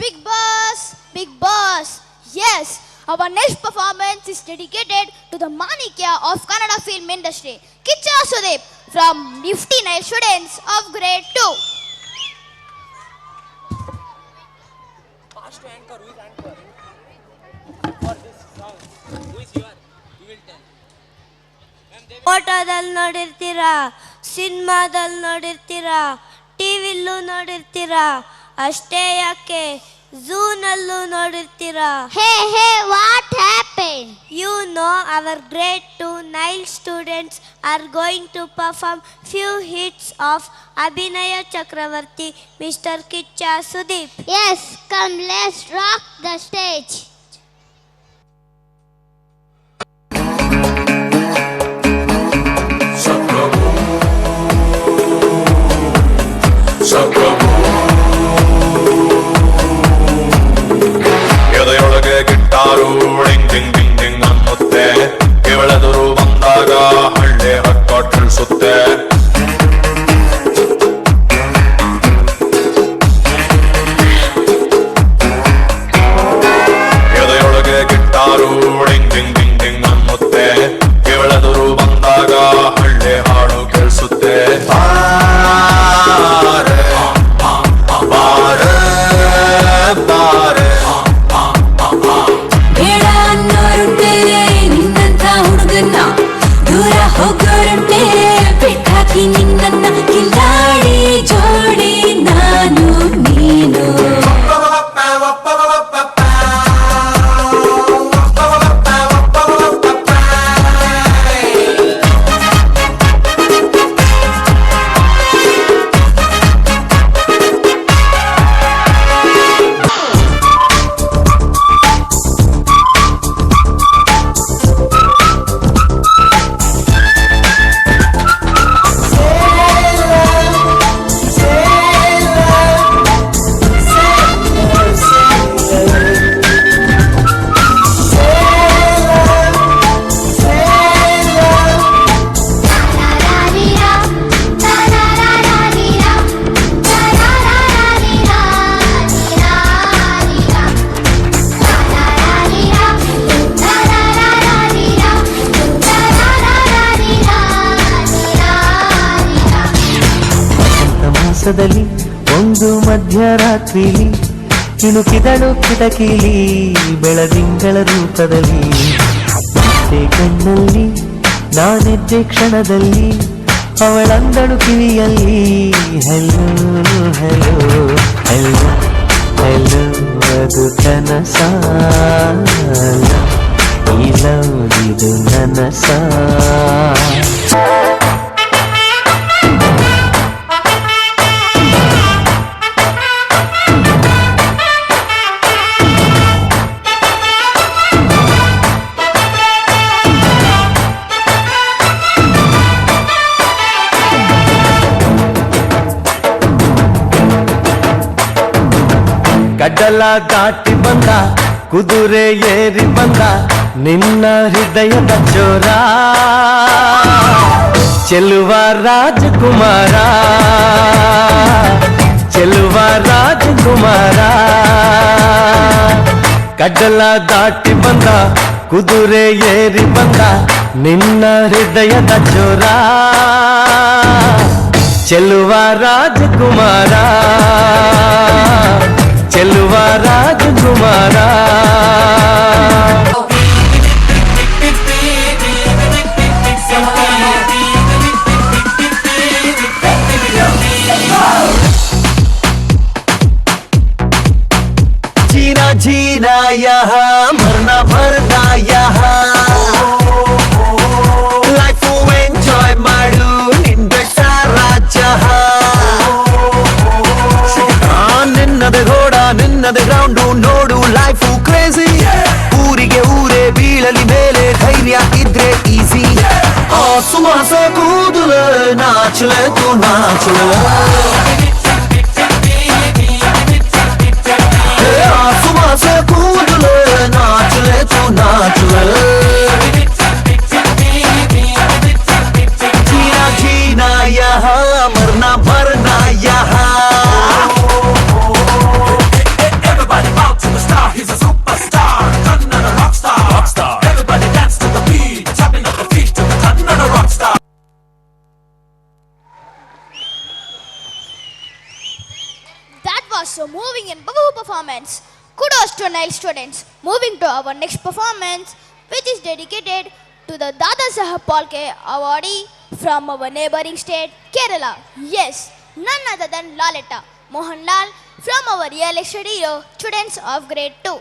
Big Boss, Big Boss. Yes, our next performance is dedicated to the Manikya of Kannada film industry. Kicha Sudeep from Nifty 9 students of grade 2. Ask to anchor, who is anchor? For this song, who is your? You will tell. ಫೋಟೋದಲ್ಲಿ ನೋಡಿರ್ತೀರಾ, ಸಿನಿಮಾದಲ್ಲಿ ನೋಡಿರ್ತೀರಾ, ಟಿವಿಲ್ಲೂ ನೋಡಿರ್ತೀರಾ, ಅಷ್ಟೇ ಯಾಕೆ ಝೂನಲ್ಲೂ ನೋಡಿರ್ತೀರಾ. Hey, what happened? You know our grade 2 Nile students are going to perform few hits of Abhinaya Chakravarti, Mr. Kicha Sudeep. Yes, come, let's rock the stage. ಎದೆಯೊಳಗೆ guitar ಡಿಂಗ್ ಡಿಂಗ್ ಡಿಂಗ್ ಡಿಂಗ್ ಅನ್ನುತ್ತೆ, ಕೆಳದರು ಬಂದಾಗ ಹಳ್ಳಿ ಹಕ್ಕ ತಿಳಿಸುತ್ತೆ. ಎದೆಯೊಳಗೆ ಗಿಟ್ಟಾರು ಡಿಂಗ್ ಡಿಂಗ್ ಡಿಂಗ್ ಡಿಂಗ್ ಅನ್ನುತ್ತೆ, ಕೆಳದರು ಬಂದಾಗ ಹಳ್ಳಿ ಹಾಡು ಕೇಳಿಸುತ್ತೆ. ಬಾರೆ ಬಾರೆ ಬಾರೆ ಬೇಡ ಅನ್ನೋರುಂಟೆ ನಿನ್ನಂತ ಹುಡುಗನ್ನ, ದೂರ ಹೋಗೋರುಂಟೆ ಬಿಟ್ಟಾಕಿ ನಿನ್ನನ್ನ. ಕಿಲ್ಲಾಡಿ ಜೋಡಿ ನಾನು ನೀನು. ಒಂದು ಮಧ್ಯರಾತ್ರಿಲಿ ಇಣುಕಿದಳು ಕಿಟಕಿಲಿ ಬೆಳದಿಂಗಳ ರೂಪದಲ್ಲಿ. ಕಣ್ಣಲ್ಲಿ ನಾನಿದ್ದೆ ಕ್ಷಣದಲ್ಲಿ, ಅವಳಂದಳು ಕಿವಿಯಲ್ಲಿ ಹೆಲೋ ಹೆಲೋ ಹೆಲೋ ಹೆಲೋ. ಅದು ಕನಸಾಲ ಇಲ್ಲದಿದು ನನಸ. ಗಡ್ಡಲ ದಾಟಿ ಬಂದ, ಕುದುರೆ ಏರಿ ಬಂದ, ನಿನ್ನ ಹೃದಯದ ಚೋರ ಚೆಲುವ ರಾಜಕುಮಾರ, ಚೆಲುವ ರಾಜಕುಮಾರ. ಗಡ್ಡಲ ದಾಟಿ ಬಂದ, ಕುದುರೆ ಏರಿ ಬಂದ, ನಿನ್ನ ಹೃದಯದ ಚೋರ ಚೆಲುವ ರಾಜಕುಮಾರ, ಚೆಲುವ ರಾಜಕುಮಾರ. जीना जीना यहाँ मरना मरना यहाँ, लाइफ ಎಂಜಾಯ್ ಮಾಡು ನಿಂದ ಸಾರಾ ಜಹಾ. ನಿನ್ನದೆ ಘೋಡ ನಿನ್ನದೆ ಗ್ರೌಂಡು ನೋಡು ಲೈಫು ಕ್ರೇಜಿ. ಊರಿಗೆ ಊರೇ ಬೀಳಲಿ ಮೇಲೆ ಧೈರ್ಯ ಇದ್ರೆ ಈಸಿ. ಸುಮಾಸ ಕೂದಲ ನಾಚಲೆ ತು ನಾಚಲೆ, ಸುಮಾಸ ಕೂದಲ ನಾಚಲೆ ತು ನಾಚಲೆ. जीना जीना यहाँ मरना मरना यहाँ. moving in performance. Kudos to Nile students. Moving to our next performance, which is dedicated to the Dada Saheb Phalke awardee from our neighboring state, Kerala. Yes, none other than Lalita Mohanlal from our real studio, students of grade 2.